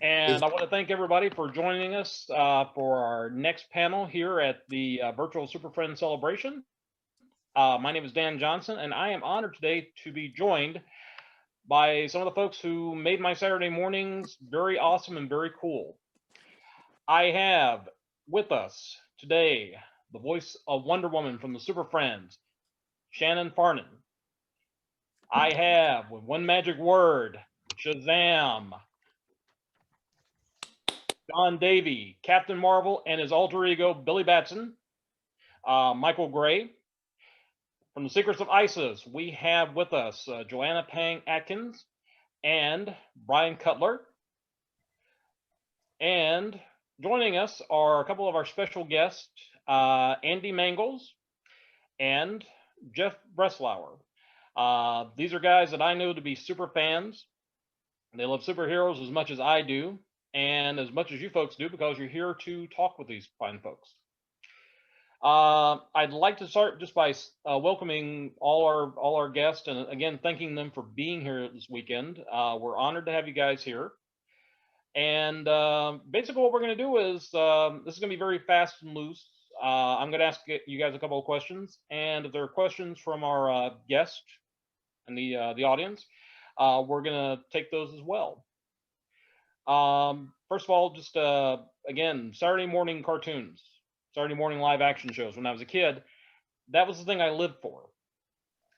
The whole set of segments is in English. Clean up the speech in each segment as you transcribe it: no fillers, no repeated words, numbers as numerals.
And I want to thank everybody for joining us for our next panel here at the virtual Super Friends celebration. My name is Dan Johnson, and I am honored today to be joined by some of the folks who made my Saturday mornings very awesome and very cool. I have with us today the voice of Wonder Woman from the Super Friends, Shannon Farnon. I have, with one magic word, Shazam, John Davey, Captain Marvel, and his alter ego, Billy Batson. Michael Gray. From the Secrets of Isis, we have with us Joanna Pang-Atkins and Brian Cutler. And joining us are a couple of our special guests, Andy Mangels and Jeff Breslauer. These are guys that I know to be super fans. They love superheroes as much as I do, and as much as you folks do, because you're here to talk with these fine folks. I'd like to start just by welcoming all our guests, and again thanking them for being here this weekend. We're honored to have you guys here. And basically what we're going to do is, this is going to be very fast and loose. I'm going to ask you guys a couple of questions, and if there are questions from our guest and the audience, we're going to take those as well. First of all, just again, Saturday morning cartoons, Saturday morning live action shows. When I was a kid, that was the thing I lived for.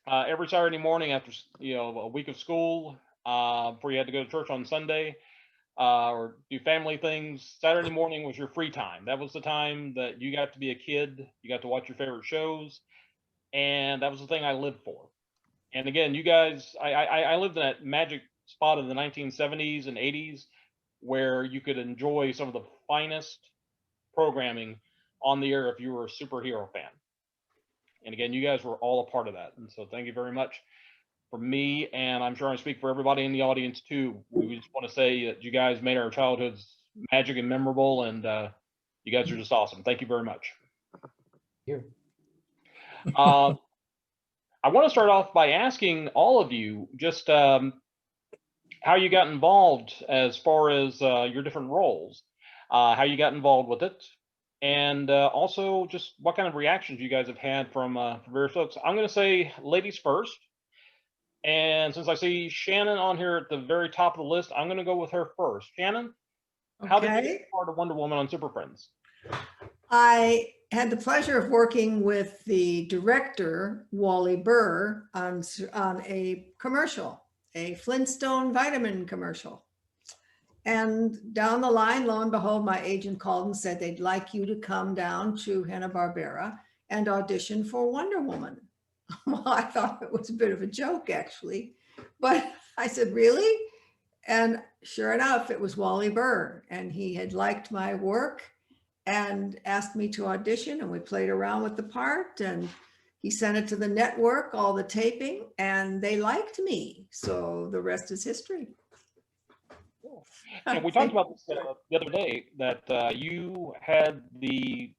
Every Saturday morning after a week of school, before you had to go to church on Sunday, or do family things, Saturday morning was your free time. That was the time that you got to be a kid. You got to watch your favorite shows, and that was the thing I lived for. And again, you guys, I lived in that magic spot of the 1970s and 80s where you could enjoy some of the finest programming on the air if you were a superhero fan. And again, you guys were all a part of that. And so thank you very much. For me, and I'm sure I speak for everybody in the audience too, we just want to say that you guys made our childhoods magic and memorable, and you guys are just awesome. Thank you very much. Here. I want to start off by asking all of you just how you got involved as far as your different roles, how you got involved with it, and also just what kind of reactions you guys have had from various folks. I'm going to say ladies first. And since I see Shannon on here at the very top of the list, I'm going to go with her first. Shannon, how did you get part of Wonder Woman on Super Friends? I had the pleasure of working with the director, Wally Burr, on a commercial, a Flintstone vitamin commercial. And down the line, lo and behold, my agent called and said they'd like you to come down to Hanna-Barbera and audition for Wonder Woman. Well, I thought it was a bit of a joke, actually, but I said, really? And sure enough, it was Wally Burr, and he had liked my work and asked me to audition, and we played around with the part, and he sent it to the network, all the taping, and they liked me. So the rest is history. Cool. And we talked about this the other day, that you had the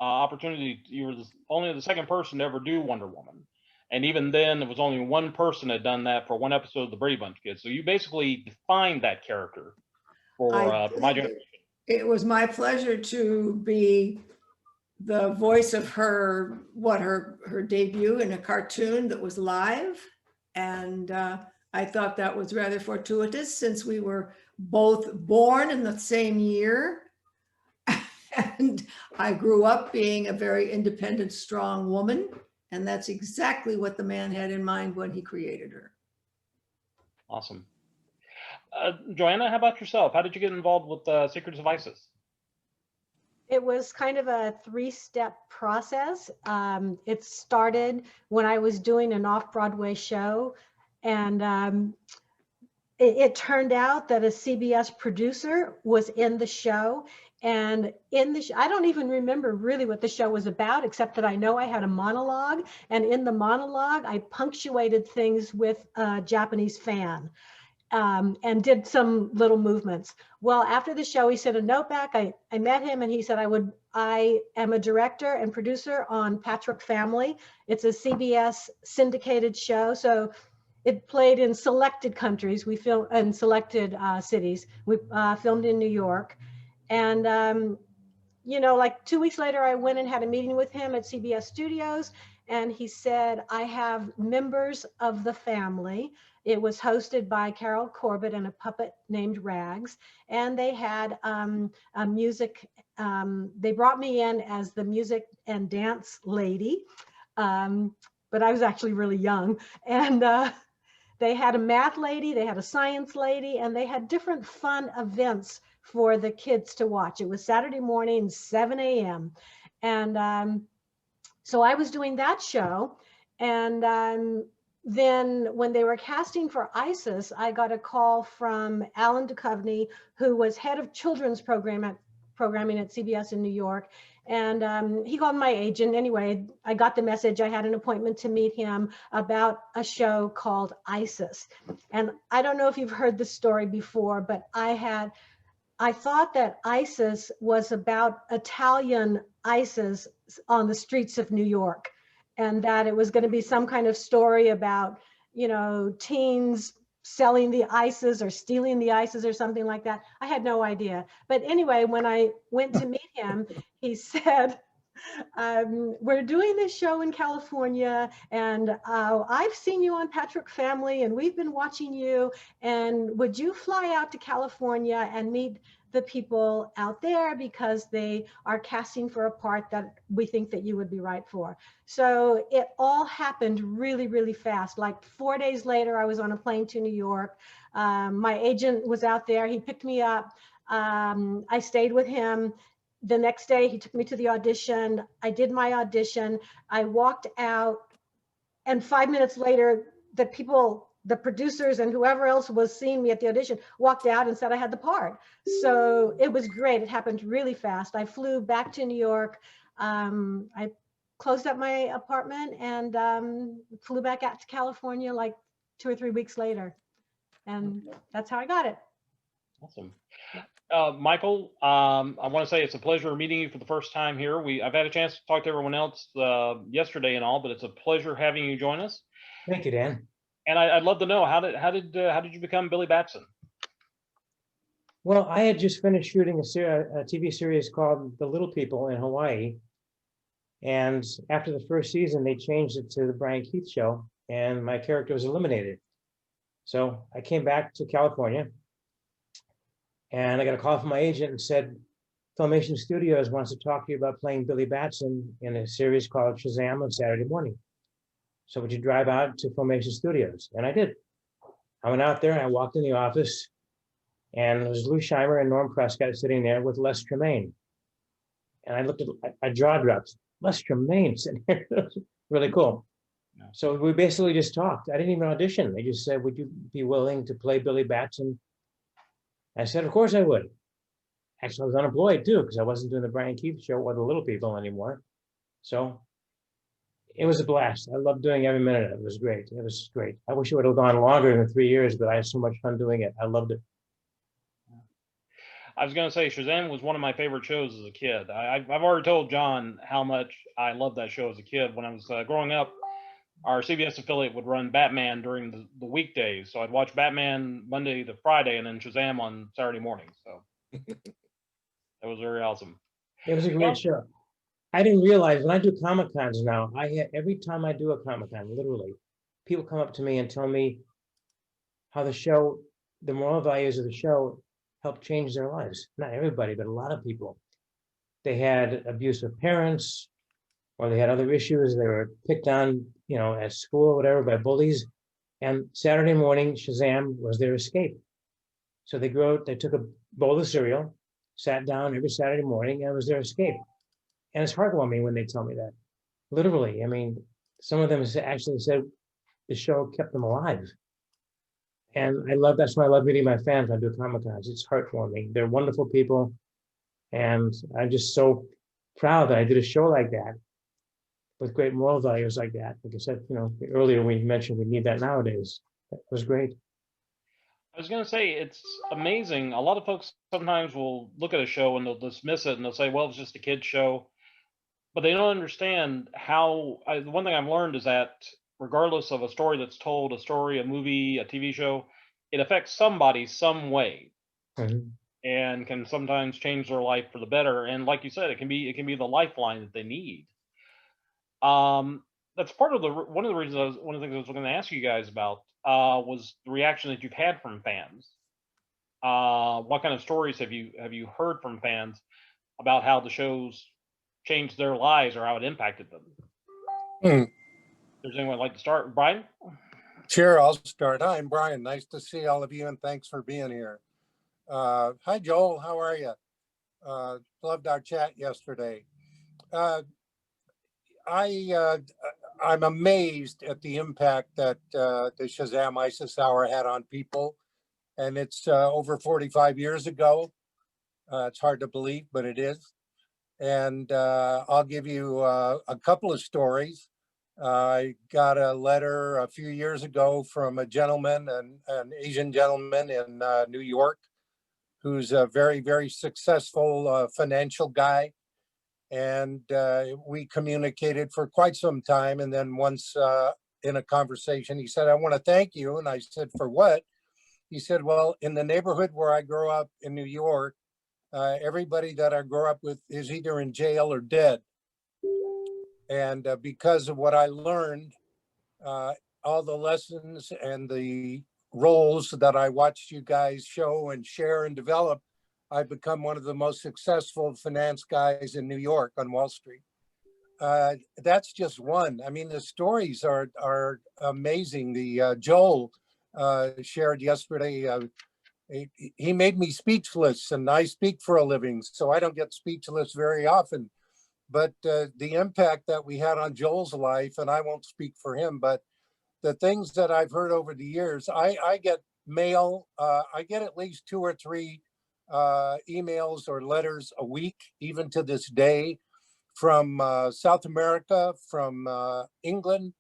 opportunity. You were only the second person to ever do Wonder Woman, and even then it was only one person had done that for one episode of the Brady Bunch Kids. So you basically defined that character for my generation. It was my pleasure to be the voice of her debut in a cartoon that was live, and I thought that was rather fortuitous since we were both born in the same year. And I grew up being a very independent, strong woman. And that's exactly what the man had in mind when he created her. Awesome. Joanna, how about yourself? How did you get involved with Secrets of Isis? It was kind of a three-step process. It started when I was doing an off-Broadway show, and it turned out that a CBS producer was in the show. And in the I don't even remember really what the show was about, except that I know I had a monologue. And in the monologue, I punctuated things with a Japanese fan and did some little movements. Well, after the show, he sent a note back. I met him and he said, I am a director and producer on Patrick Family. It's a CBS syndicated show. So it played in selected countries. We filmed in selected cities. We filmed in New York. And, like 2 weeks later, I went and had a meeting with him at CBS Studios. And he said, I have members of the family. It was hosted by Carol Corbett and a puppet named Rags. And they had a music, they brought me in as the music and dance lady. But I was actually really young. And they had a math lady, they had a science lady, and they had different fun events for the kids to watch. It was Saturday morning, 7 a.m. And so I was doing that show. And then when they were casting for ISIS, I got a call from Alan Duchovny, who was head of children's programming at CBS in New York. And he called my agent. Anyway, I got the message. I had an appointment to meet him about a show called ISIS. And I don't know if you've heard the story before, but I thought that ISIS was about Italian ISIS on the streets of New York, and that it was going to be some kind of story about, teens selling the ISIS or stealing the ISIS or something like that. I had no idea. But anyway, when I went to meet him, he said, we're doing this show in California, and I've seen you on Patrick Family, and we've been watching you, and would you fly out to California and meet the people out there, because they are casting for a part that we think that you would be right for. So it all happened really, really fast. Like 4 days later, I was on a plane to New York. My agent was out there. He picked me up. I stayed with him. The next day, he took me to the audition. I did my audition. I walked out, and 5 minutes later, the producers and whoever else was seeing me at the audition walked out and said I had the part. So it was great. It happened really fast. I flew back to New York. I closed up my apartment and flew back out to California like 2 or 3 weeks later. And that's how I got it. Awesome. Michael, I want to say it's a pleasure meeting you for the first time here. I've had a chance to talk to everyone else yesterday and all, but it's a pleasure having you join us. Thank you, Dan. And I'd love to know, how did you become Billy Batson? Well, I had just finished shooting a TV series called The Little People in Hawaii. And after the first season, they changed it to the Brian Keith Show, and my character was eliminated. So I came back to California, and I got a call from my agent and said, Filmation Studios wants to talk to you about playing Billy Batson in a series called Shazam on Saturday morning. So would you drive out to Filmation Studios? And I did. I went out there and I walked in the office, and there was Lou Scheimer and Norm Prescott sitting there with Les Tremaine. And I looked at, I jaw dropped, Les Tremaine sitting there. Really cool. Yeah. So we basically just talked. I didn't even audition. They just said, would you be willing to play Billy Batson? I said, of course I would. Actually, I was unemployed too, because I wasn't doing the Brian Keith Show or the Little People anymore. So it was a blast. I loved doing every minute of it. It was great. It was great. I wish it would have gone longer than 3 years, but I had so much fun doing it. I loved it. I was going to say Shazam was one of my favorite shows as a kid. I've already told John how much I loved that show as a kid. When I was growing up, our CBS affiliate would run Batman during the weekdays. So I'd watch Batman Monday to Friday and then Shazam on Saturday morning. So that was very awesome. It was a great show. I didn't realize when I do Comic-Cons now, every time I do a Comic-Con, literally, people come up to me and tell me how the show, the moral values of the show helped change their lives. Not everybody, but a lot of people. They had abusive parents, or they had other issues. They were picked on, at school or whatever by bullies. And Saturday morning, Shazam was their escape. So they took a bowl of cereal, sat down every Saturday morning, and it was their escape. And it's heartwarming when they tell me that. Literally, I mean, some of them actually said the show kept them alive. And that's why I love meeting my fans when I do Comic-Cons. It's heartwarming. They're wonderful people. And I'm just so proud that I did a show like that with great moral values like that. Like I said, earlier we mentioned we need that nowadays. That was great. I was going to say, it's amazing. A lot of folks sometimes will look at a show and they'll dismiss it and they'll say, well, it's just a kid's show. But they don't understand how, the one thing I've learned is that regardless of a story that's told, a story, a movie, a TV show, it affects somebody some way Mhm. and can sometimes change their life for the better. And like you said, it can be the lifeline that they need. That's part of one of the reasons one of the things I was going to ask you guys about was the reaction that you've had from fans. What kind of stories have you heard from fans about how the shows changed their lives or how it impacted them? Hmm. There's anyone like to start, Brian? Sure, I'll start. Hi, I'm Brian. Nice to see all of you, and thanks for being here. Hi, Joel. How are you? Loved our chat yesterday. Uh, I'm amazed at the impact that the Shazam ISIS Hour had on people, and it's over 45 years ago. It's hard to believe, but it is. And I'll give you a couple of stories. I got a letter a few years ago from a gentleman, an Asian gentleman in New York, who's a very, very successful financial guy. And we communicated for quite some time. And then once in a conversation, he said, "I want to thank you." And I said, "For what?" He said, "Well, in the neighborhood where I grew up in New York, everybody that I grew up with is either in jail or dead. And because of what I learned, all the lessons and the roles that I watched you guys show and share and develop, I've become one of the most successful finance guys in New York on Wall Street." That's just one. I mean, the stories are amazing. The Joel shared yesterday. He made me speechless, and I speak for a living, so I don't get speechless very often. But the impact that we had on Joel's life, and I won't speak for him, but the things that I've heard over the years, I get mail. I get at least 2 or 3 emails or letters a week, even to this day, from South America, from England,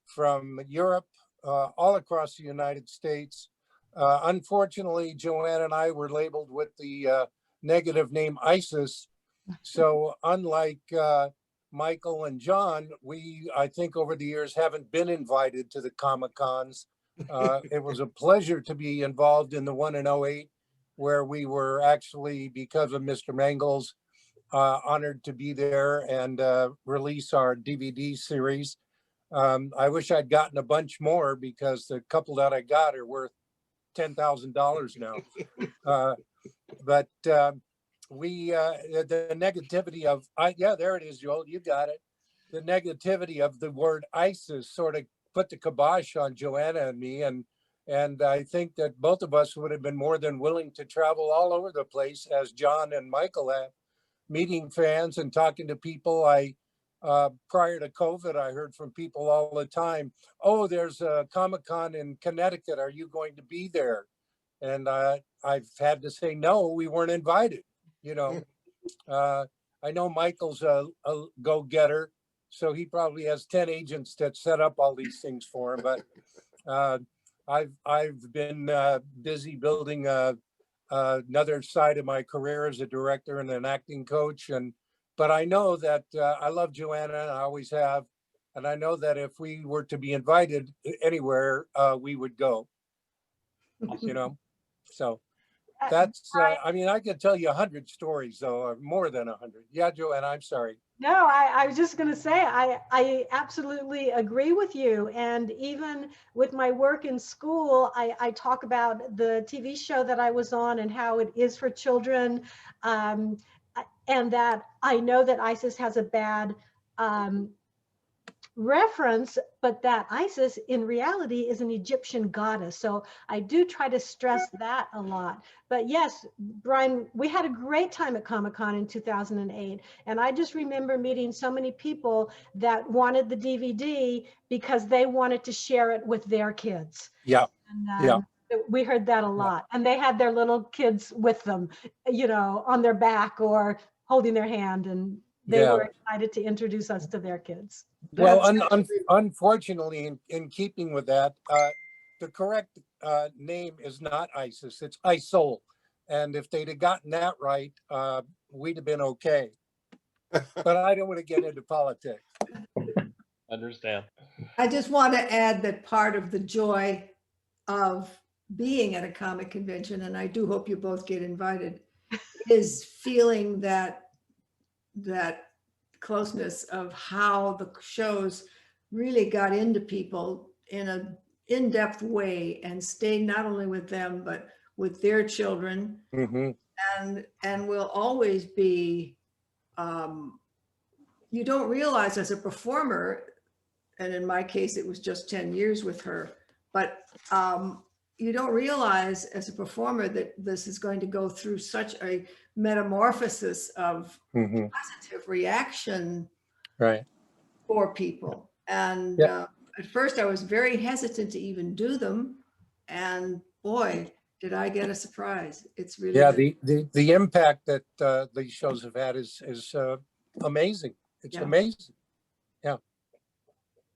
from Europe, all across the United States. Unfortunately, Joanne and I were labeled with the negative name ISIS. So unlike Michael and John, I think over the years, haven't been invited to the Comic-Cons. It was a pleasure to be involved in the one in '08, where we were actually, because of Mr. Mangels, honored to be there and release our DVD series. I wish I'd gotten a bunch more, because the couple that I got are worth $10,000 now. But the negativity of, yeah, there it is, Joel, you got it. The negativity of the word ISIS sort of put the kibosh on Joanna and me. And I think that both of us would have been more than willing to travel all over the place, as John and Michael have, meeting fans and talking to people. Prior to COVID, I heard from people all the time, "Oh, there's a Comic-Con in Connecticut. Are you going to be there?" And I've had to say, no, we weren't invited. You know, I know Michael's a go-getter, so he probably has 10 agents that set up all these things for him. But I've been busy building another side of my career as a director and an acting coach. But I know that I love Joanna, and I always have. And I know that if we were to be invited anywhere, we would go, you know. So that's, I mean, I could tell you 100 stories, though, or more than 100. Yeah, Joanna, I'm sorry. No, I was just going to say, I absolutely agree with you. And even with my work in school, I talk about the TV show that I was on and how it is for children. And that I know that ISIS has a bad reference, but that ISIS in reality is an Egyptian goddess. So I do try to stress that a lot. But yes, Brian, we had a great time at Comic-Con in 2008. And I just remember meeting so many people that wanted the DVD because they wanted to share it with their kids. Yeah. And, Yeah. we heard that a lot. And they had their little kids with them, you know, on their back or holding their hand. And they were excited to introduce us to their kids. Well, unfortunately, in keeping with that, the correct name is not ISIS, it's ISIL. And if they'd have gotten that right, we'd have been okay. But I don't want to get into politics. Understand. I just want to add that part of the joy of being at a comic convention, and I do hope you both get invited, is feeling that closeness of how the shows really got into people in a in-depth way and stayed not only with them, but with their children, Mhm. and will always be, you don't realize as a performer, and in my case, it was just 10 years with her, but you don't realize as a performer that this is going to go through such a metamorphosis of Mhm. positive reaction Right. for people. And Yeah. at first I was very hesitant to even do them. And boy, did I get a surprise. It's really Yeah. been, The impact that these shows have had is amazing. It's Yeah. amazing.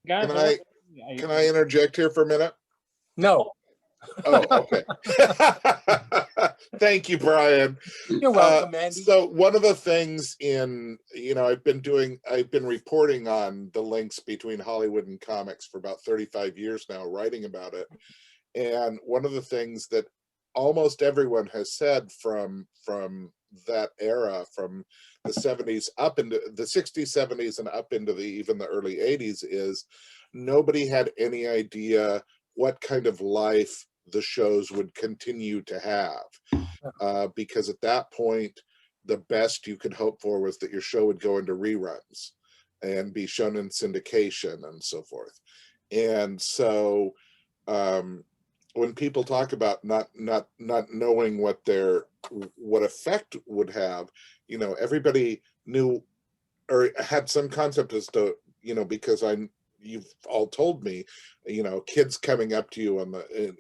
Guys, Can I interject here for a minute? No, Oh, okay. Thank you, Brian. you're welcome, Andy. So one of the things I've been reporting on the links between Hollywood and comics for about 35 years now, writing about it. And one of the things that almost everyone has said from that era, from the 70s up into the 60s, 70s, and up into even the early 80s, is nobody had any idea what kind of life the shows would continue to have. Because at that point, the best you could hope for was that your show would go into reruns and be shown in syndication and so forth. And so when people talk about not knowing what effect would have, everybody knew or had some concept as to, because you've all told me, kids coming up to you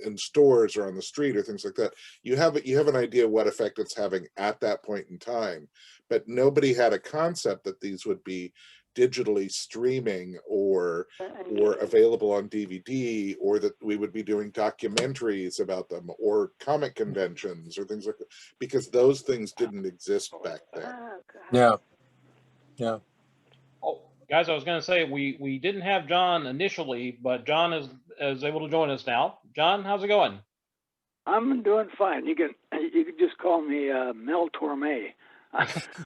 in stores or on the street or things like that, you have an idea what effect it's having at that point in time, but nobody had a concept that these would be digitally streaming or available on DVD, or that we would be doing documentaries about them or comic conventions or things like that, because those things didn't exist back then. Yeah. Oh, guys, I was going to say we didn't have John initially, but John is able to join us now. John, how's it going? I'm doing fine. You can just call me Mel Torme.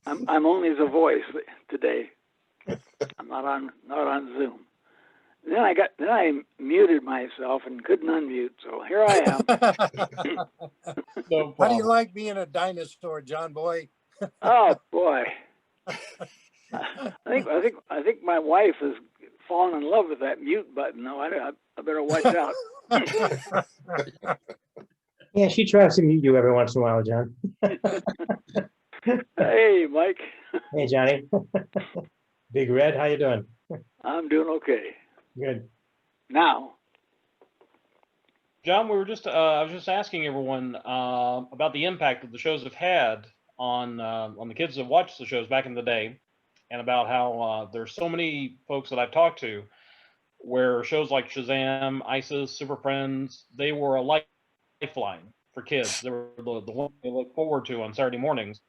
I'm only the voice today. I'm not on Zoom. Then I muted myself and couldn't unmute, so here I am. No How do you problem. like being a dinosaur, John boy? Oh boy. I think my wife has fallen in love with that mute button. No, I better watch out. Yeah, she tries to mute you every once in a while, John. Hey, Mike. Hey, Johnny. Big Red, how you doing? I'm doing okay. Good. Now, John, I was just asking everyone about the impact that the shows have had on the kids that watched the shows back in the day, and about how there's so many folks that I've talked to where shows like Shazam, ISIS, Superfriends, they were a lifeline for kids. They were the one they look forward to on Saturday mornings.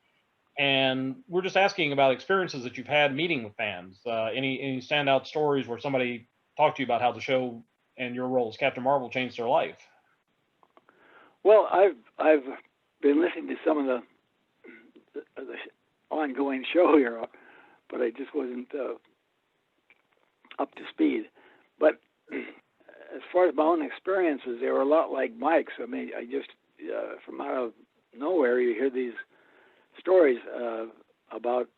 And we're just asking about experiences that you've had meeting with fans. Any standout stories where somebody talked to you about how the show and your role as Captain Marvel changed their life? well, I've been listening to some of the ongoing show here, but I just wasn't up to speed. But as far as my own experiences, they were a lot like Mike's. I mean, I just from out of nowhere you hear these stories about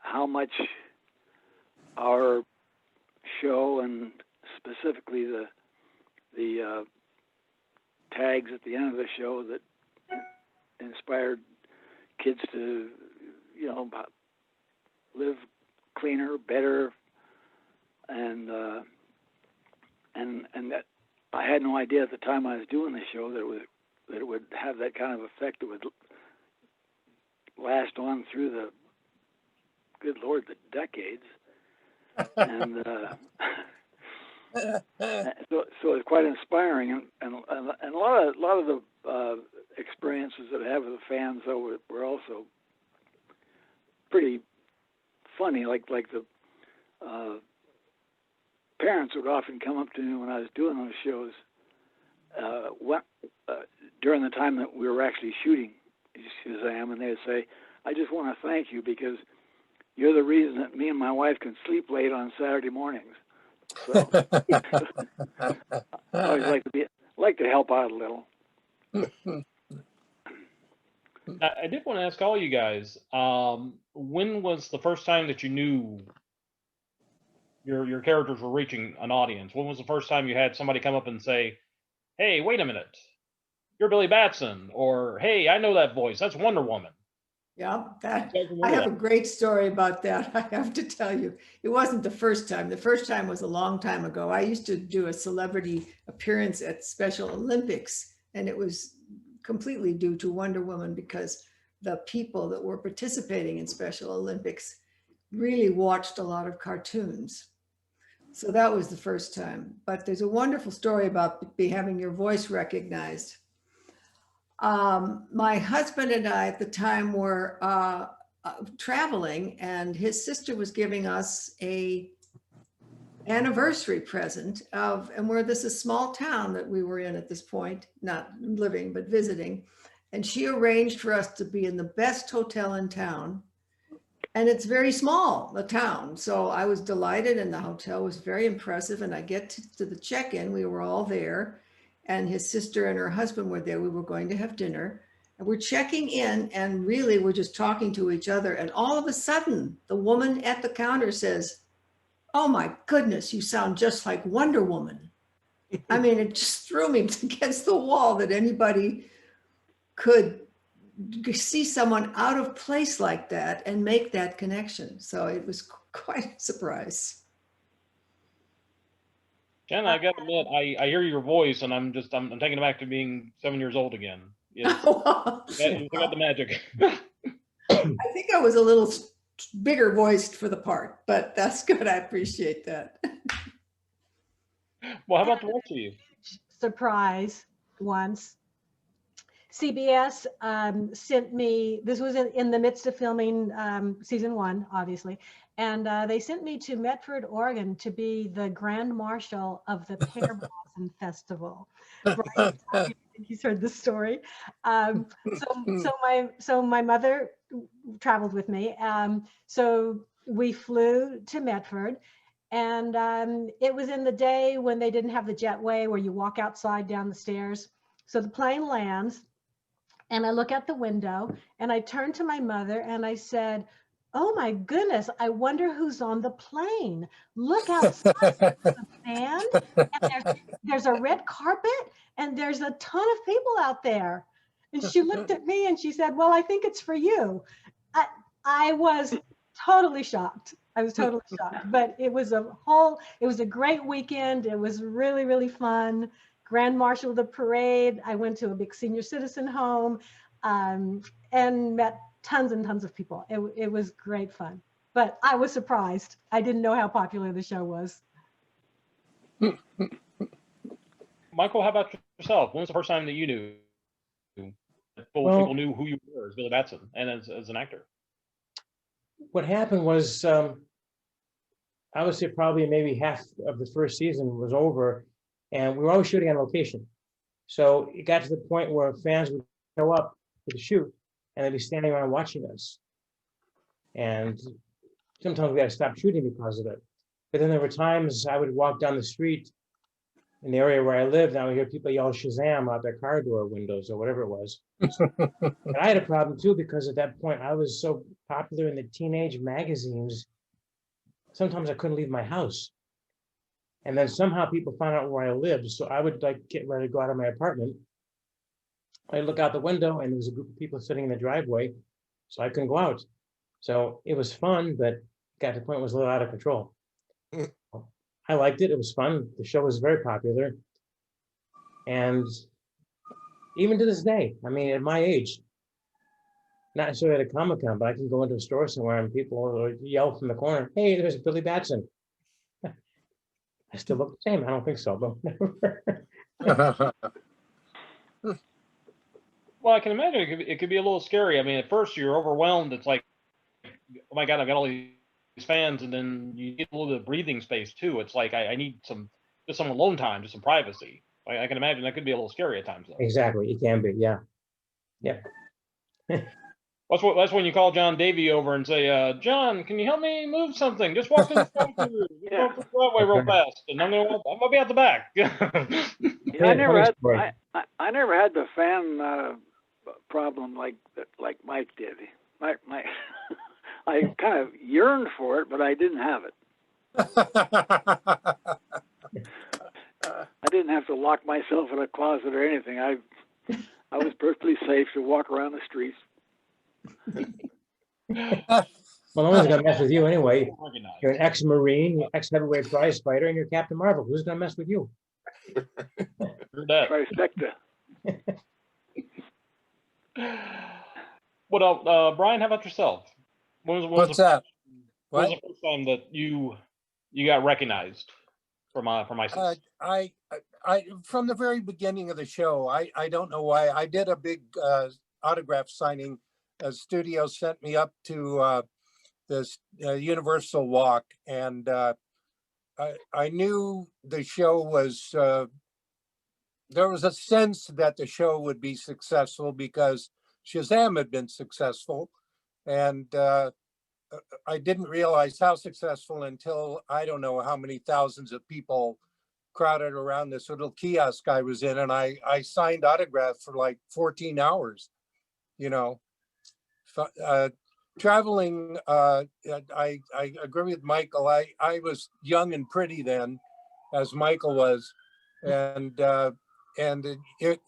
how much our show, and specifically the tags at the end of the show that inspired kids to live cleaner, better, and that I had no idea at the time I was doing the show that it would have that kind of effect. It would last on through the decades, and so it's quite inspiring, and a lot of the experiences that I have with the fans though were also pretty funny, like the parents would often come up to me when I was doing those shows, during the time that we were actually shooting Shazam, and they'd say, "I just want to thank you because you're the reason that me and my wife can sleep late on Saturday mornings." So I always like to help out a little. I did want to ask all you guys, when was the first time that you knew your characters were reaching an audience? When was the first time you had somebody come up and say, "Hey, wait a minute, you're Billy Batson," or "Hey, I know that voice. That's Wonder Woman." Yeah, that, You guys I remember have that? a great story about that. I have to tell you, it wasn't the first time. The first time was a long time ago. I used to do a celebrity appearance at Special Olympics, and it was completely due to Wonder Woman because the people that were participating in Special Olympics really watched a lot of cartoons. So that was the first time. But there's a wonderful story about having your voice recognized. My husband and I at the time were traveling, and his sister was giving us a anniversary present of, and where this is a small town that we were in at this point, not living, but visiting. And she arranged for us to be in the best hotel in town. And it's very small, the town. So I was delighted, and the hotel was very impressive. And I get to the check-in, we were all there, and his sister and her husband were there. We were going to have dinner, and we're checking in, and really we're just talking to each other. And all of a sudden, the woman at the counter says, "Oh my goodness, you sound just like Wonder Woman." I mean, it just threw me against the wall that anybody could see someone out of place like that and make that connection. So it was quite a surprise. Shannon, I got to admit, I hear your voice, and I'm taken aback to being 7 years old again. You got the magic. I think I was a little bigger voiced for the part, but that's good. I appreciate that. Well, how about the rest of you? Surprise once. CBS sent me, this was in the midst of filming season 1, obviously, and they sent me to Medford, Oregon to be the Grand Marshal of the Pear Blossom Festival. Right? I think he's heard this story. So my mother traveled with me. So we flew to Medford, and it was in the day when they didn't have the jetway where you walk outside down the stairs. So the plane lands, and I look out the window, and I turned to my mother and I said, "Oh my goodness, I wonder who's on the plane. Look outside, there's a band, and there's a red carpet, and there's a ton of people out there." And she looked at me and she said, "Well, I think it's for you." I was totally shocked. I was totally shocked, but it was a great weekend. It was really, really fun. Grand Marshal of the parade. I went to a big senior citizen home and met tons and tons of people. It was great fun, but I was surprised. I didn't know how popular the show was. Michael, how about yourself? When was the first time that you knew people knew who you were as Billy Batson and as an actor? What happened was, I would say probably maybe half of the first season was over, and we were always shooting on location. So it got to the point where fans would show up for the shoot, and they'd be standing around watching us. And sometimes we had to stop shooting because of it. But then there were times I would walk down the street in the area where I lived, and I would hear people yell Shazam out their car door windows or whatever it was. And I had a problem too, because at that point I was so popular in the teenage magazines, sometimes I couldn't leave my house. And then somehow people found out where I lived. So I would like get ready to go out of my apartment. I'd look out the window and there was a group of people sitting in the driveway. So I couldn't go out. So it was fun, but it got to the point it was a little out of control. I liked it. It was fun. The show was very popular. And even to this day, I mean, at my age, not necessarily at a Comic-Con, but I can go into a store somewhere and people yell from the corner, "Hey, there's Billy Batson." I still look the same. I don't think so, but Well, I can imagine it could be a little scary. I mean, at first you're overwhelmed. It's like, oh my God, I've got all these fans, and then you need a little bit of breathing space too. It's like I need just some alone time, just some privacy. I can imagine that could be a little scary at times though. Exactly, it can be, yeah. Yeah. That's when you call John Davey over and say, John, can you help me move something? Just walk to the drive-through. Just walk to the driveway real fast, and I'm gonna be at the back. You know, I never had the fan problem like Mike did. Mike I kind of yearned for it, but I didn't have it. I didn't have to lock myself in a closet or anything. I was perfectly safe to walk around the streets. Well, no one's gonna mess with you anyway. You're an ex-Marine, you're ex-heavyweight prize fighter, and you're Captain Marvel. Who's gonna mess with you? Trifecta. What else, Brian? How about yourself? What's that? When was the first time that you got recognized from ISIS? I from the very beginning of the show, I don't know why I did a big autograph signing. A studio sent me up to this Universal Walk, and I knew the show was. There was a sense that the show would be successful because Shazam had been successful, and I didn't realize how successful until I don't know how many thousands of people crowded around this little kiosk I was in, and I signed autographs for like 14 hours, you know. Traveling, I agree with Michael. I was young and pretty then, as Michael was, and it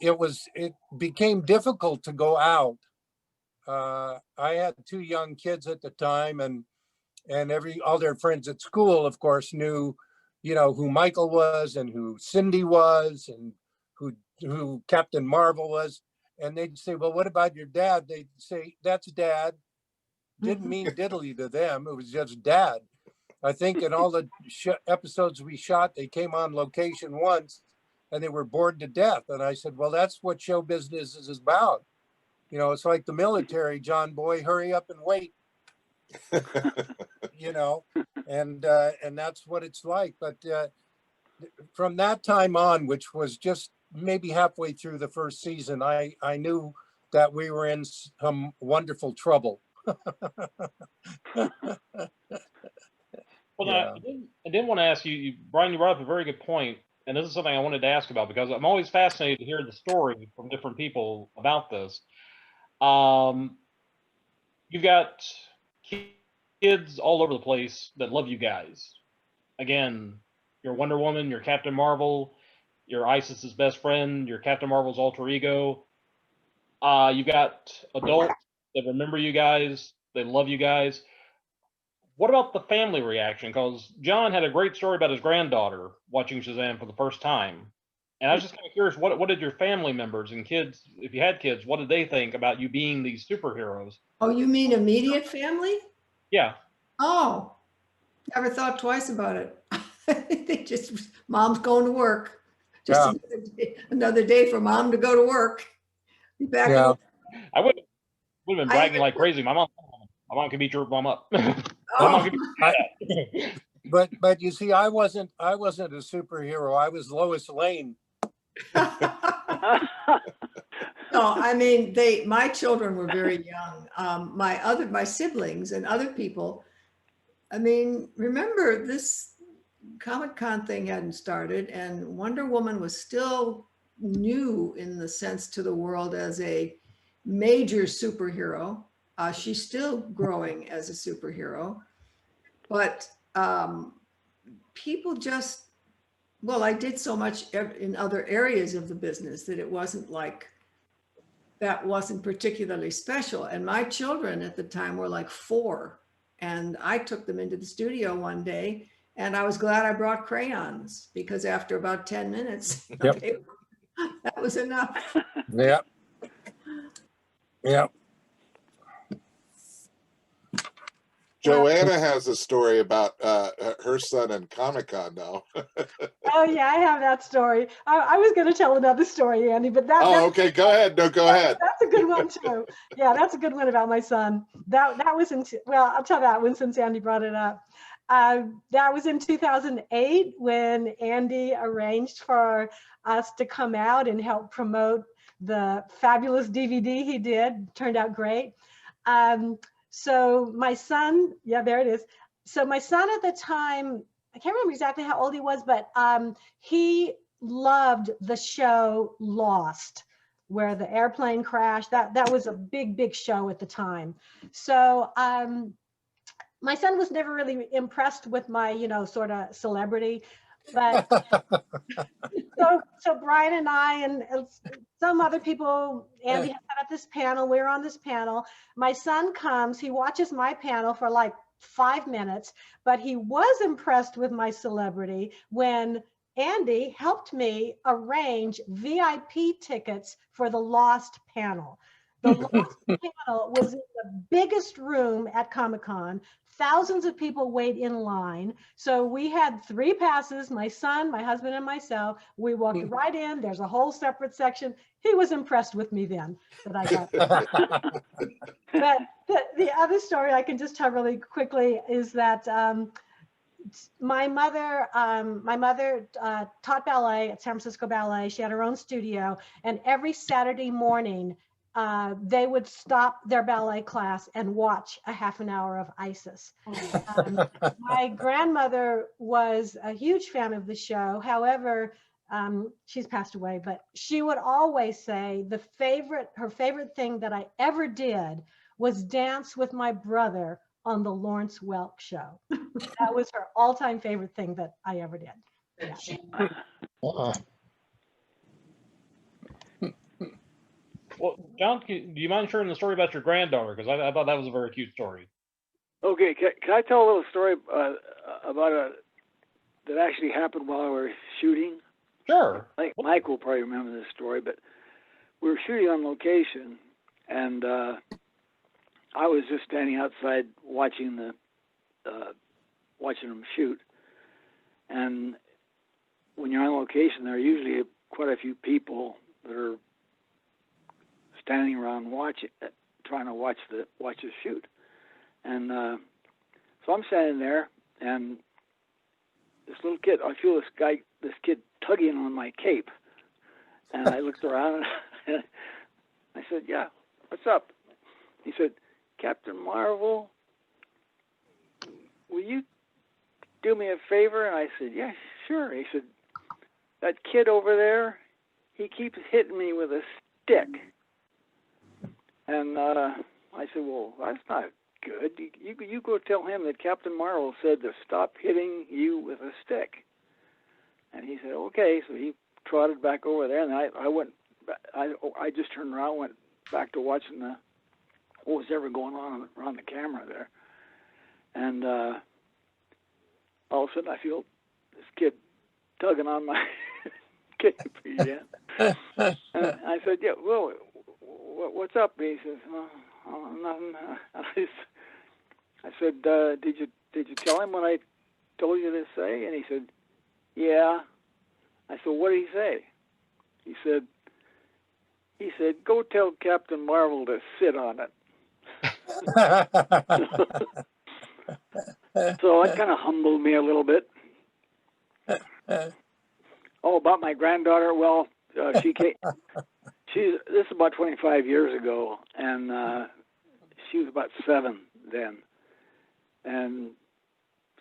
became difficult to go out. I had 2 young kids at the time, and all their friends at school, of course, knew, you know, who Michael was and who Cindy was and who Captain Marvel was. And they'd say, well, what about your dad? They'd say, that's Dad. Didn't mean diddly to them. It was just Dad. I think in all the episodes we shot, they came on location once and they were bored to death. And I said, well, that's what show business is about. You know, it's like the military, John Boy, hurry up and wait. You know, and that's what it's like. But from that time on, which was just maybe halfway through the first season, I knew that we were in some wonderful trouble. Well, Yeah. I did want to ask you, Brian, you brought up a very good point, and this is something I wanted to ask about because I'm always fascinated to hear the story from different people about this. You've got kids all over the place that love you guys. Again, you're Wonder Woman, you're Captain Marvel, you're ISIS's best friend, you're Captain Marvel's alter ego. You've got adults that remember you guys, they love you guys. What about the family reaction? Because John had a great story about his granddaughter watching Shazam for the first time. And I was just kind of curious, what did your family members and kids, if you had kids, what did they think about you being these superheroes? Oh, you mean immediate family? Yeah. Oh, never thought twice about it. They just, mom's going to work. Just another day for mom to go to work. Be back. Yeah. I would have been bragging like crazy. My mom could beat your mom up. But you see, I wasn't a superhero. I was Lois Lane. No, I mean, my children were very young. My siblings and other people, I mean, remember this Comic-Con thing hadn't started and Wonder Woman was still new in the sense to the world as a major superhero. She's still growing as a superhero, but people just, well, I did so much in other areas of the business that it wasn't like, that wasn't particularly special. And my children at the time were like 4. And I took them into the studio one day and I was glad I brought crayons because after about 10 minutes, Yep. that was enough. Yeah. Yeah. Joanna has a story about her son in Comic-Con now. Oh yeah, I have that story. I was going to tell another story, Andy, but Oh, okay. Go ahead. No, go ahead. that's a good one too. Yeah, that's a good one about my son. That was well, I'll tell that one since Andy brought it up. That was in 2008 when Andy arranged for us to come out and help promote the fabulous DVD he did. Turned out great. So my son, yeah, there it is. So my son at the time, I can't remember exactly how old he was, but he loved the show Lost, where the airplane crashed. That was a big show at the time. So my son was never really impressed with my, sort of celebrity, but so Brian and I and some other people, Andy had set up this panel. We're on this panel. My son comes, he watches my panel for like 5 minutes, but he was impressed with my celebrity when Andy helped me arrange VIP tickets for the Lost panel. The Lost panel was in the biggest room at Comic-Con. Thousands of people wait in line. So we had 3 passes, my son, my husband, and myself. We walked right in. There's a whole separate section. He was impressed with me then that I got. But the other story I can just tell really quickly is that my mother taught ballet at San Francisco Ballet. She had her own studio, and every Saturday morning, they would stop their ballet class and watch a half an hour of Isis. My grandmother was a huge fan of the show. However, she's passed away, but she would always say her favorite thing that I ever did was dance with my brother on the Lawrence Welk show. That was her all-time favorite thing that I ever did. Yeah. Well, John, do you mind sharing the story about your granddaughter? Because I thought that was a very cute story. Okay, can I tell a little story about that actually happened while we were shooting? Sure. I think Mike will probably remember this story, but we were shooting on location, and I was just standing outside watching them shoot. And when you're on location, there are usually quite a few people that are standing around trying to watch the shoot. And so I'm standing there, and this little kid, I feel this kid tugging on my cape. And I looked around and I said, "Yeah, what's up?" He said, "Captain Marvel, will you do me a favor?" And I said, "Yeah, sure." He said, "That kid over there, he keeps hitting me with a stick." And I said, "Well, that's not good. You go tell him that Captain Marvel said to stop hitting you with a stick." And he said, "Okay." So he trotted back over there, and I just turned around, went back to watching what was ever going on around the camera there. And all of a sudden I feel this kid tugging on my cape again. And I said, "Yeah, well, what's up?" He says, "Oh, nothing." I said, did you tell him what I told you to say?" And he said, "Yeah." I said, "What did he say?" He said, "Go tell Captain Marvel to sit on it." So that kind of humbled me a little bit. Oh, about my granddaughter. Well, she came. This is about 25 years ago, and she was about 7 then. And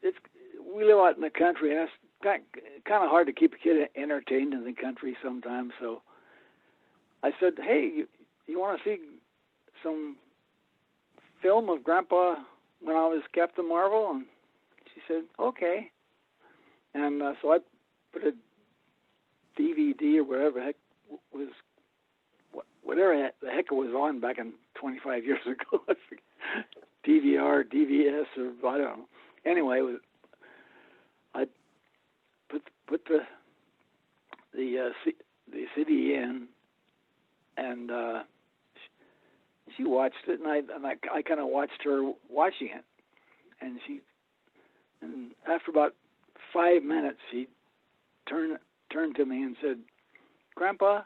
we live out in the country, and it's kind of hard to keep a kid entertained in the country sometimes. So I said, "Hey, you want to see some film of Grandpa when I was Captain Marvel?" And she said, "Okay." And so I put a DVD or whatever the heck it was on back in 25 years ago. DVR, DVS, or I don't know. Anyway, I put the CD in, and she watched it, and I kind of watched her watching it, and after about 5 minutes, she turned to me and said, "Grandpa,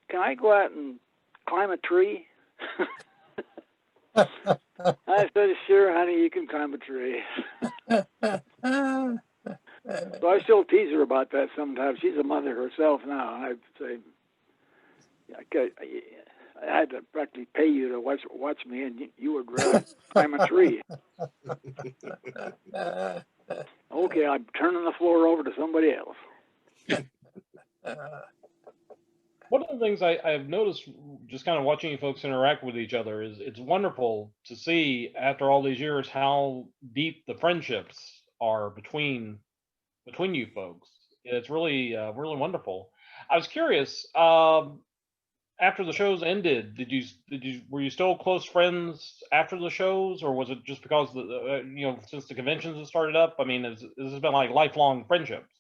can I go out and climb a tree?" I said, "Sure, honey, you can climb a tree." So I still tease her about that sometimes. She's a mother herself now. I say, I had to practically pay you to watch me, and you would rather climb a tree. Okay, I'm turning the floor over to somebody else. One of the things I've noticed just kind of watching you folks interact with each other is it's wonderful to see after all these years how deep the friendships are between you folks. It's really really wonderful. I was curious, after the shows ended, were you still close friends after the shows, or was it just because since the conventions have started up? I mean, this has been like lifelong friendships,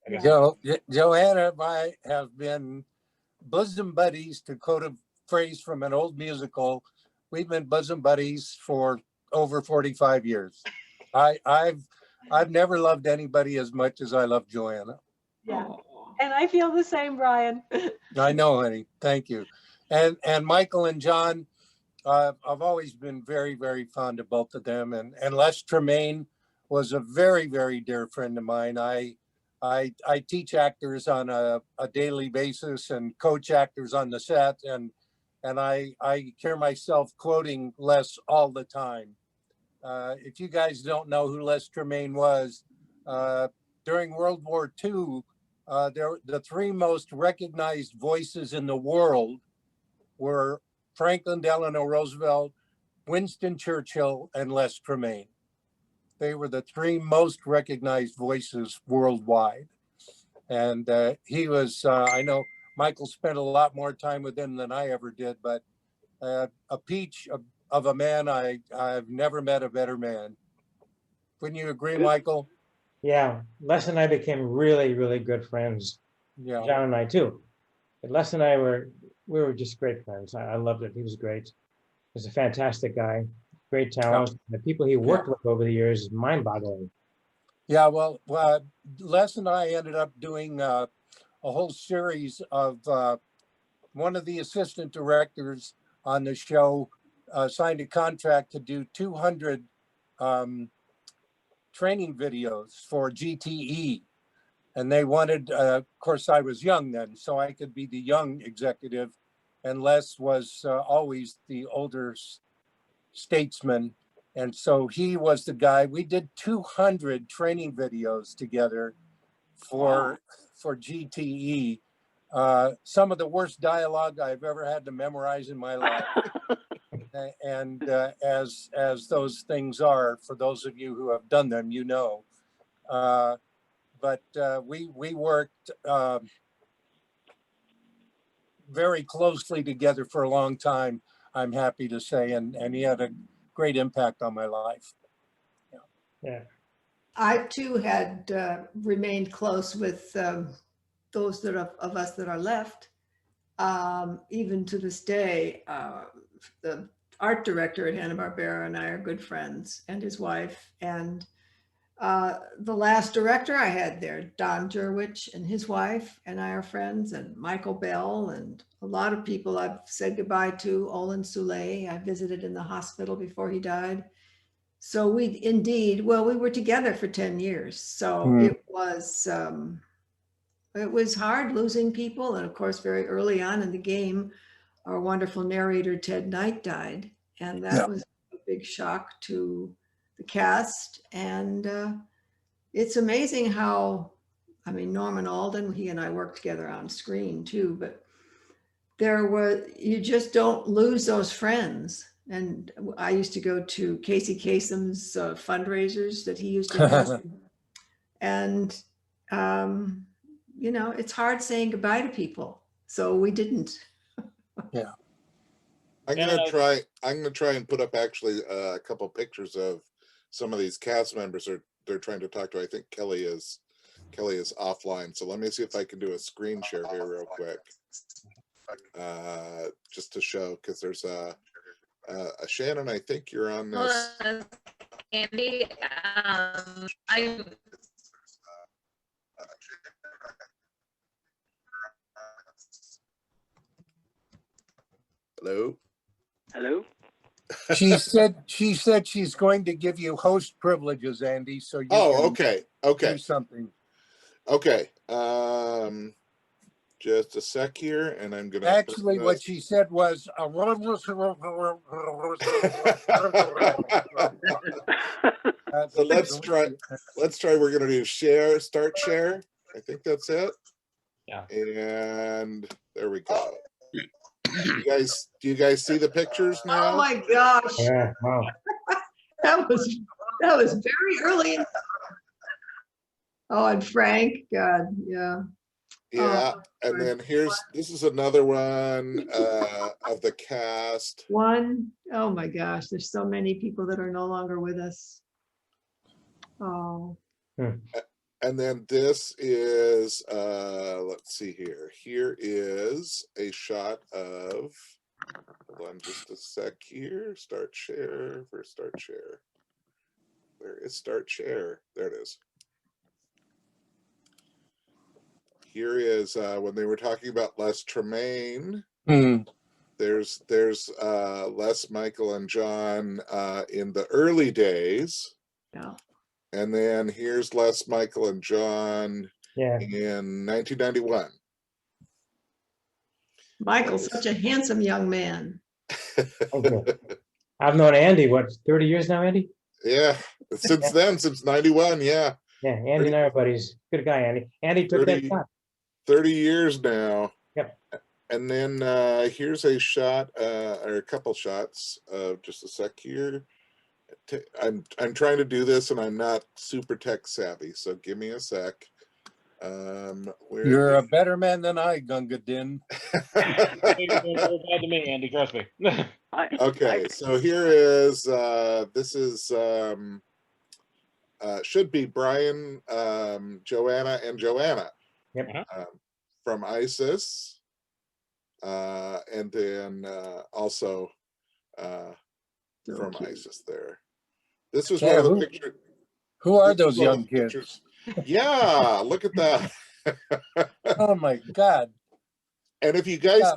I guess. Joanna and I have been bosom buddies, to quote a phrase from an old musical. We've been bosom buddies for over 45 years. I've never loved anybody as much as I love Joanna. Yeah. And I feel the same, Brian. I know, honey. Thank you. And Michael and John, I've always been very, very fond of both of them. And Les Tremaine was a very, very dear friend of mine. I teach actors on a daily basis and coach actors on the set. And I hear myself quoting Les all the time. If you guys don't know who Les Tremaine was, during World War II, the three most recognized voices in the world were Franklin Delano Roosevelt, Winston Churchill, and Les Tremaine. They were the three most recognized voices worldwide. And he was, I know Michael spent a lot more time with him than I ever did, but a peach of a man. I've never met a better man. Wouldn't you agree, Michael? Yeah, Les and I became really, really good friends. Yeah. John and I too. But Les and I we were just great friends. I loved it. He was great. He was a fantastic guy, great talent. The people he worked with over the years is mind-boggling. Yeah, well, Les and I ended up doing a whole series of one of the assistant directors on the show signed a contract to do 200 training videos for GTE. And they wanted, of course, I was young then, so I could be the young executive. And Les was always the older statesman. And so he was the guy. We did 200 training videos together for GTE. Some of the worst dialogue I've ever had to memorize in my life. And as those things are, for those of you who have done them, you know. But we worked very closely together for a long time, I'm happy to say, and he had a great impact on my life. Yeah. I too had remained close with those of us that are left. Even to this day, the art director at Hanna-Barbera and I are good friends, and his wife. And the last director I had there, Don Jerwich and his wife and I are friends, and Michael Bell, and a lot of people I've said goodbye to. Olin Soule, I visited in the hospital before he died. So we were together for 10 years. So it was hard losing people. And of course, very early on in the game, our wonderful narrator, Ted Knight, died. And that was a big shock to the cast. And it's amazing how, Norman Alden, he and I worked together on screen too, but you just don't lose those friends. And I used to go to Casey Kasem's fundraisers that he used to have. And, it's hard saying goodbye to people. So we didn't. Yeah. I'm gonna try and put up actually a couple pictures of some of these cast members they're trying to talk to. I think Kelly is offline. So let me see if I can do a screen share here real quick. Just to show, because there's a Shannon, I think you're on this. Andy. I Hello? Hello? She said she's going to give you host privileges, Andy, so you Oh, can okay, do okay, something. okay. Just a sec here, and I'm gonna. Actually, what she said was, So let's try. We're gonna do share, start share. I think that's it. Yeah. And there we go. Do you guys see the pictures now? Oh my gosh, Yeah, wow. that was very early. Oh, and Frank, God, yeah. Yeah, and good. then this is another one of the cast. Oh my gosh, there's so many people that are no longer with us. Oh, And then this is let's see here. Here is a shot of, hold on just a sec here. Start share, first start share. Where is start share? There it is. Here is when they were talking about Les Tremaine. There's Les, Michael, and John in the early days. yeah. And then here's Les, Michael, and John Yeah. in 1991. Michael's such a handsome young man. Okay. I've known Andy, what, 30 years now, Andy? Yeah, since then, since 91, yeah. Yeah, Andy and our buddies. Good guy, Andy. Andy took that 30, shot. 30 years now. Yep. And then here's a shot, or a couple shots, just a sec here. I'm trying to do this and I'm not super tech savvy, so give me a sec. You're a better man than I, Gunga Din. You're doing very bad to me, Andy. Trust me. Okay, so here is this is should be Brian, Joanna, and Joanna. Yep. From ISIS, and then also from ISIS there. This was one of the pictures. Who are those young kids? Yeah, look at that. Oh my God. And if you guys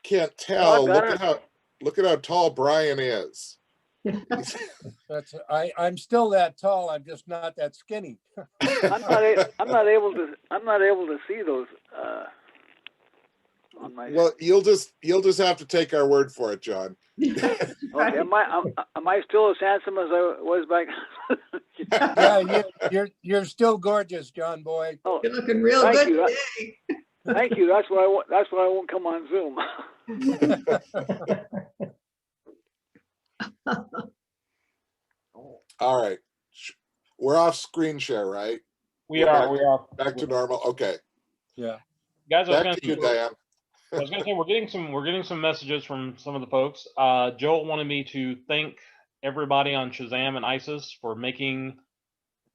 can't tell, look at how tall Brian is. I'm still that tall. I'm just not that skinny. I'm not able to see those on my. Well, you'll just have to take our word for it, John. Okay, am I still as handsome as I was back? Yeah, you're still gorgeous, John boy. Oh, you're looking real thank good you. today. Thank you. That's why I won't come on Zoom. All right, we're off screen share, right? We are back to normal. Okay. Yeah. Guys, Back to you, Diane. I was gonna say we're getting some messages from some of the folks. Joel wanted me to thank everybody on Shazam and ISIS for making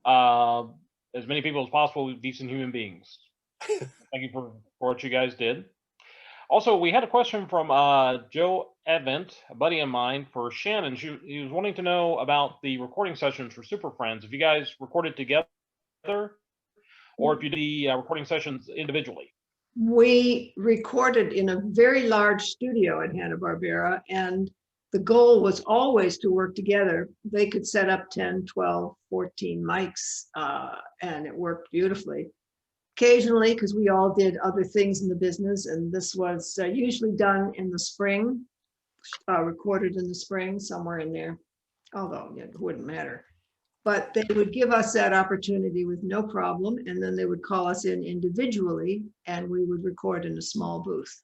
as many people as possible decent human beings. Thank you for what you guys did. Also, we had a question from Joe Event, a buddy of mine, for Shannon. He was wanting to know about the recording sessions for Superfriends. If you guys recorded together, or if you did the recording sessions individually. We recorded in a very large studio at Hanna-Barbera, and the goal was always to work together. They could set up 10, 12, 14 mics, and it worked beautifully. Occasionally, because we all did other things in the business, and this was usually done in the spring, recorded in the spring, somewhere in there, although it wouldn't matter. But they would give us that opportunity with no problem, and then they would call us in individually, and we would record in a small booth.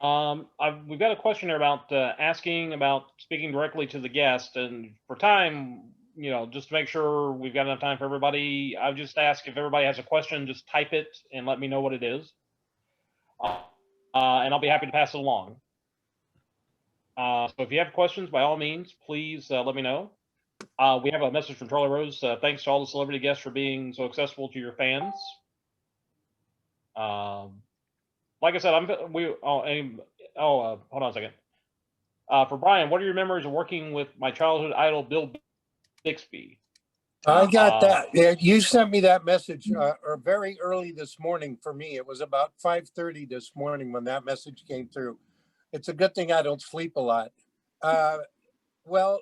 We've got a question here about asking about speaking directly to the guest, and for time, just to make sure we've got enough time for everybody, I'll just ask if everybody has a question, just type it and let me know what it is, and I'll be happy to pass it along. So if you have questions, by all means, please let me know. We have a message from Charlie Rose. Thanks to all the celebrity guests for being so accessible to your fans. Like I said, hold on a second. For Brian, what are your memories of working with my childhood idol, Bill Bixby. I got that. Yeah, you sent me that message or very early this morning for me. It was about 5:30 this morning when that message came through. It's a good thing I don't sleep a lot. Well,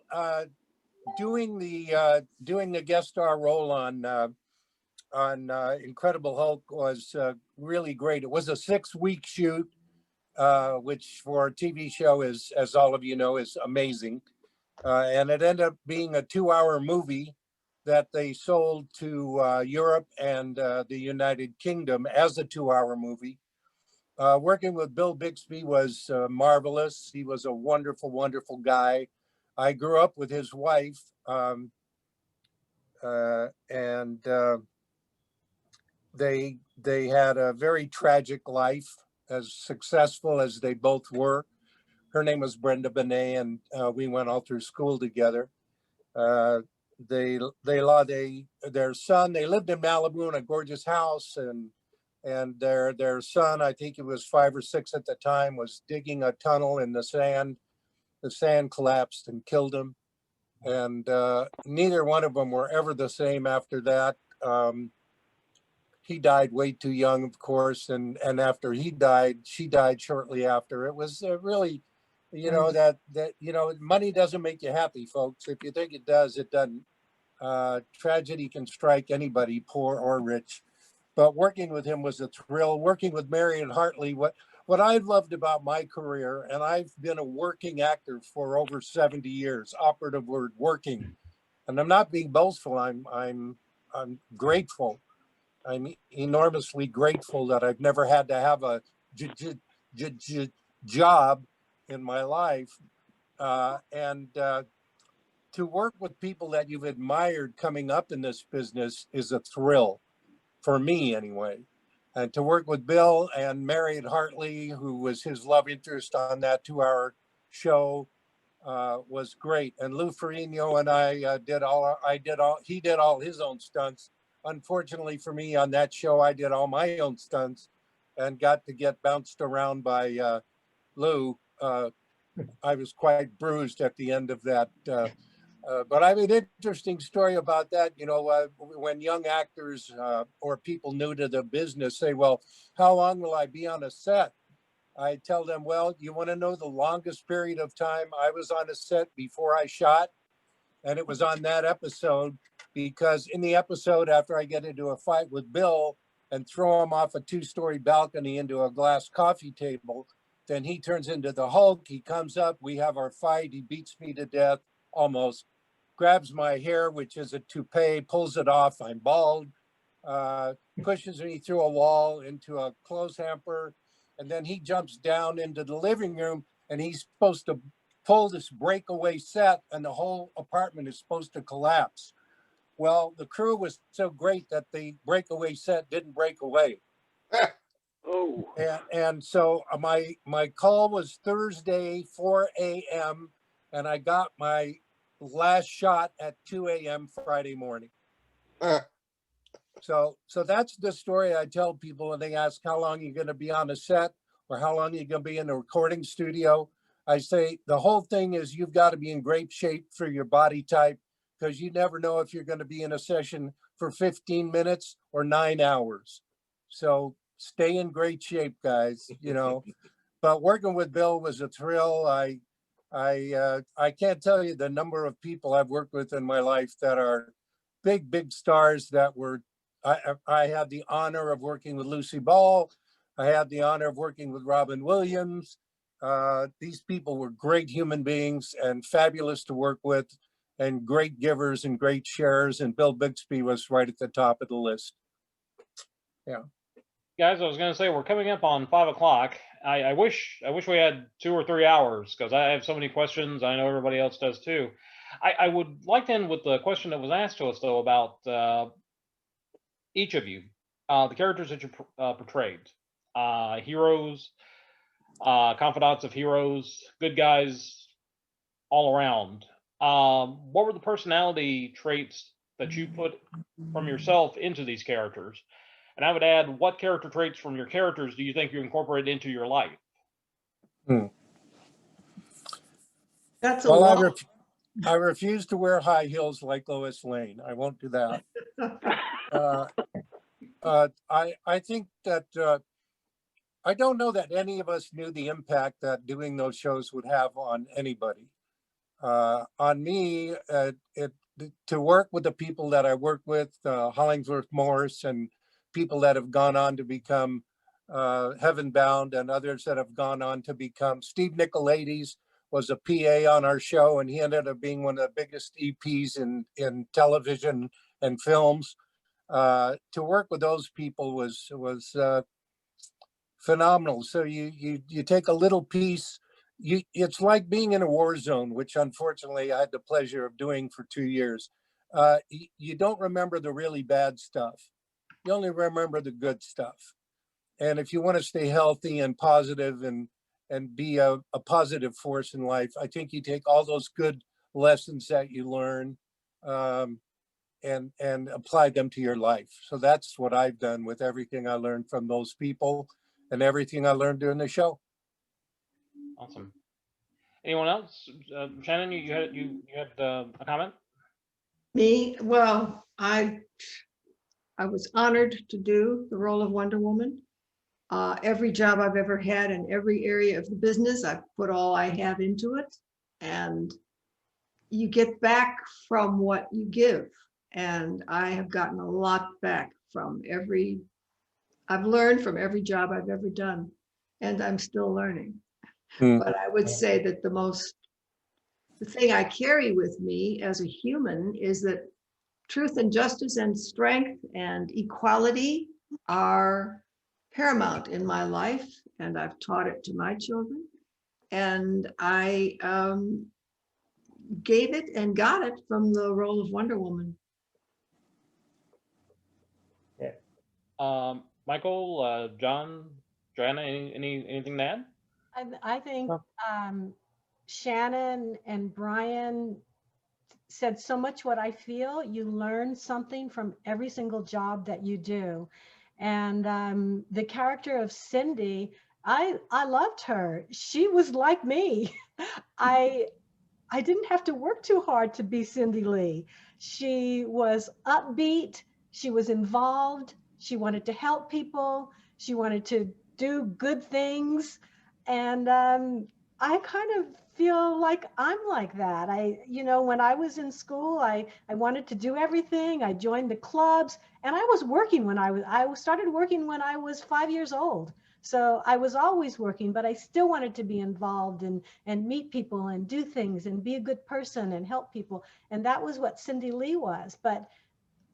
doing the guest star role on Incredible Hulk was really great. It was a 6-week shoot, which for a TV show is, as all of you know, is amazing. And it ended up being a 2-hour movie that they sold to Europe and the United Kingdom as a 2-hour movie. Working with Bill Bixby was marvelous. He was a wonderful, wonderful guy. I grew up with his wife, and they had a very tragic life, as successful as they both were. Her name was Brenda Benet, and we went all through school together. Their son, they lived in Malibu in a gorgeous house, and their son, I think he was 5 or 6 at the time, was digging a tunnel in the sand. The sand collapsed and killed him. And neither one of them were ever the same after that. He died way too young, of course, and after he died, she died shortly after. It was really, that money doesn't make you happy, folks. If you think it does, it doesn't. Tragedy can strike anybody, poor or rich. But working with him was a thrill. Working with Marion Hartley, what I loved about my career, and I've been a working actor for over 70 years, operative word, working. And I'm not being boastful. I'm grateful. I'm enormously grateful that I've never had to have a job in my life. And to work with people that you've admired coming up in this business is a thrill, for me anyway. And to work with Bill and Marion Hartley, who was his love interest on that 2-hour show, was great. And Lou Ferrigno and I he did all his own stunts. Unfortunately for me on that show, I did all my own stunts and got to get bounced around by Lou. I was quite bruised at the end of that. But I have an interesting story about that. When young actors or people new to the business say, well, how long will I be on a set? I tell them, well, you want to know the longest period of time I was on a set before I shot? And it was on that episode, because in the episode, after I get into a fight with Bill and throw him off a 2-story balcony into a glass coffee table, then he turns into the Hulk. He comes up, we have our fight. He beats me to death, almost, grabs my hair, which is a toupee, pulls it off. I'm bald, pushes me through a wall into a clothes hamper. And then he jumps down into the living room, and he's supposed to pull this breakaway set, and the whole apartment is supposed to collapse. Well, the crew was so great that the breakaway set didn't break away. Oh. And so my call was Thursday, 4 a.m., and I got my last shot at 2 a.m. Friday morning. So that's the story I tell people when they ask how long you're going to be on a set or how long you're going to be in a recording studio. I say the whole thing is you've got to be in great shape for your body type, because you never know if you're going to be in a session for 15 minutes or 9 hours. So stay in great shape, guys, But working with Bill was a thrill. I can't tell you the number of people I've worked with in my life that are big stars that were. I had the honor of working with Lucy Ball. I had the honor of working with Robin Williams. These people were great human beings and fabulous to work with, and great givers and great sharers. And Bill Bixby was right at the top of the list. Yeah. Guys, I was going to say, we're coming up on 5 o'clock. I wish we had 2 or 3 hours, because I have so many questions. I know everybody else does too. I would like to end with the question that was asked to us, though, about each of you, the characters that you portrayed, heroes, confidants of heroes, good guys all around. What were the personality traits that you put from yourself into these characters? And I would add, what character traits from your characters do you think you incorporate into your life? That's a Well, lot. I refuse to wear high heels like Lois Lane. I won't do that. I think that I don't know that any of us knew the impact that doing those shows would have on anybody. On me, to work with the people that I work with, Hollingsworth Morse, and people that have gone on to become Heaven Bound, and others that have gone on to become, Steve Nicolaides was a PA on our show, and he ended up being one of the biggest EPs in television and films. To work with those people was phenomenal. So you take a little piece. It's like being in a war zone, which unfortunately I had the pleasure of doing for 2 years. You don't remember the really bad stuff. You only remember the good stuff. And if you want to stay healthy and positive and be a positive force in life, I think you take all those good lessons that you learn and apply them to your life. So that's what I've done with everything I learned from those people and everything I learned during the show. Awesome. Anyone else? Shannon, you had a comment? Me, well, I was honored to do the role of Wonder Woman. Every job I've ever had in every area of the business, I've put all I have into it, and you get back from what you give. And I have gotten a lot back from I've learned from every job I've ever done, and I'm still learning. But I would say that the thing I carry with me as a human is that truth and justice and strength and equality are paramount in my life, and I've taught it to my children. And I gave it and got it from the role of Wonder Woman. Michael, John, Joanna, anything to add? I think Shannon and Brian said so much what I feel. You learn something from every single job that you do. And the character of Cindy, I loved her. She was like me. I didn't have to work too hard to be Cindy Lee. She was upbeat. She was involved. She wanted to help people. She wanted to do good things. And I kind of feel like I'm like that. When I was in school, I wanted to do everything. I joined the clubs, and I was working I started working when I was 5 years old. So I was always working, but I still wanted to be involved and meet people and do things and be a good person and help people. And that was what Cindy Lee was. But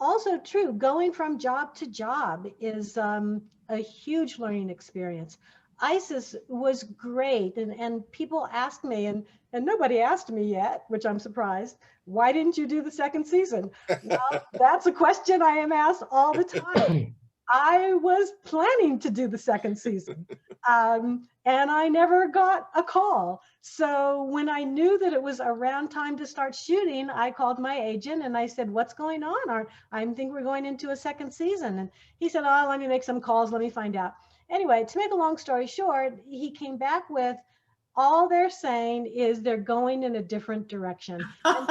also true, going from job to job is a huge learning experience. ISIS was great, and people asked me, and nobody asked me yet, which I'm surprised, why didn't you do the second season? Well, that's a question I am asked all the time. I was planning to do the second season, and I never got a call. So when I knew that it was around time to start shooting, I called my agent and I said, what's going on? I think we're going into a second season. And he said, oh, let me make some calls. Let me find out. Anyway, to make a long story short, he came back with, all they're saying is they're going in a different direction. And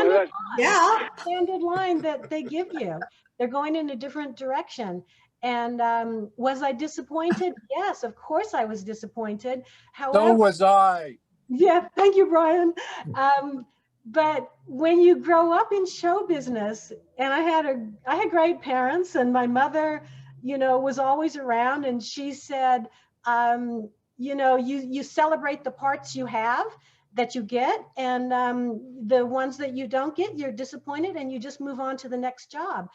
that's the standard line that they give you. They're going in a different direction. And was I disappointed? Yes, of course I was disappointed. However, so was I. Yeah, thank you, Brian. But when you grow up in show business, and I had great parents, and my mother, was always around, and she said, you celebrate the parts you have that you get, and the ones that you don't get, you're disappointed, and you just move on to the next job.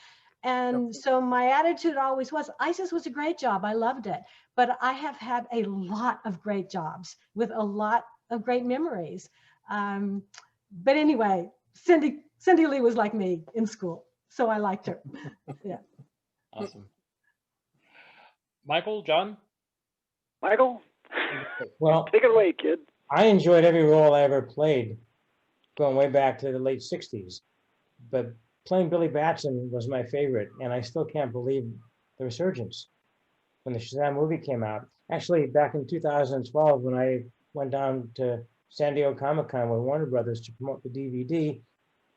And so my attitude always was, ISIS was a great job. I loved it. But I have had a lot of great jobs with a lot of great memories. But anyway, Cindy Lee was like me in school, so I liked her. Yeah. Awesome. Michael, John? Michael? Well, Take it away, kid. I enjoyed every role I ever played, going way back to the late 60s. But playing Billy Batson was my favorite, and I still can't believe the resurgence when the Shazam movie came out. Actually, back in 2012, when I went down to San Diego Comic-Con with Warner Brothers to promote the DVD,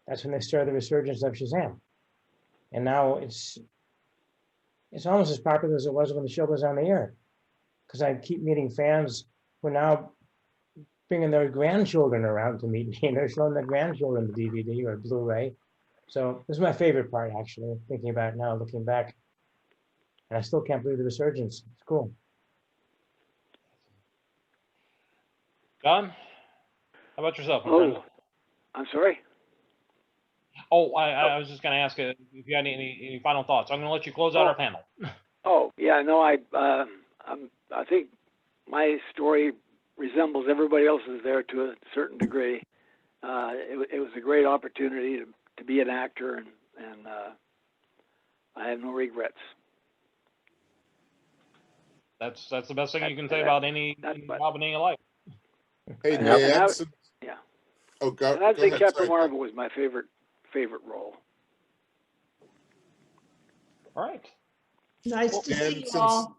that's when they started the resurgence of Shazam. And now it's almost as popular as it was when the show was on the air. Because I keep meeting fans who are now bringing their grandchildren around to meet me, and they're showing their grandchildren the DVD or Blu-ray. So this is my favorite part, actually, thinking about it now, looking back. And I still can't believe the resurgence. It's cool. John, how about yourself, my friend? Oh, I'm sorry. Oh, I was just going to ask if you had any final thoughts. I'm going to let you close out our panel. Oh, yeah, no, I think my story resembles everybody else's there to a certain degree. It was a great opportunity to be an actor, and I have no regrets. That's the best thing you can say about any job in any life. Hey, And Dan. yeah. Oh, go And I'd say ahead. Captain Sorry. Marvel was my favorite role. All right. Nice to see And you all.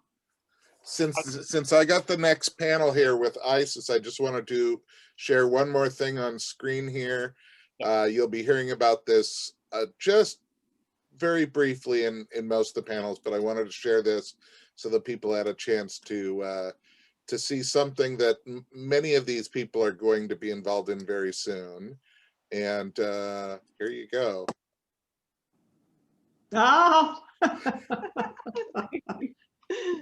since I got the next panel here with ISIS, I just wanted to share one more thing on screen here. You'll be hearing about this just very briefly in most of the panels, but I wanted to share this so that people had a chance to see something that many of these people are going to be involved in very soon. And here you go. Oh.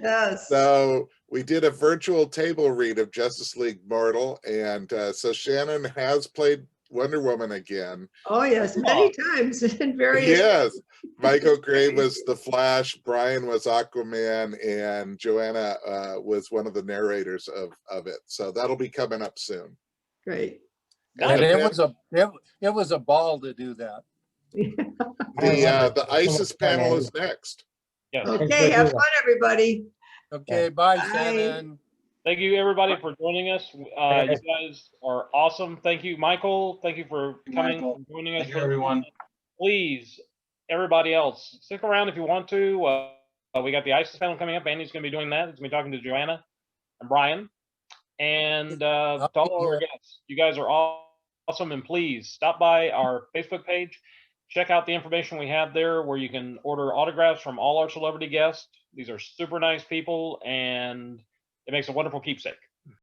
Yes. So we did a virtual table read of Justice League Mortal, and so Shannon has played Wonder Woman again. Oh, yes, many times in various. Yes, Michael Gray was the Flash, Brian was Aquaman, and Joanna was one of the narrators of it. So that'll be coming up soon. Great. And it was a ball to do that. The ISIS panel is next. Yes. Okay, have fun, everybody. Okay, bye, Bye. Shannon. Thank you, everybody, for joining us. You guys are awesome. Thank you, Michael. Thank you for coming and joining us. Thank you, everyone. Please, everybody else, stick around if you want to. We got the ISIS panel coming up. Andy's going to be doing that. He's going to be talking to Joanna and Brian. And to all our guests, you guys are awesome. And please stop by our Facebook page. Check out the information we have there where you can order autographs from all our celebrity guests. These are super nice people, and it makes a wonderful keepsake.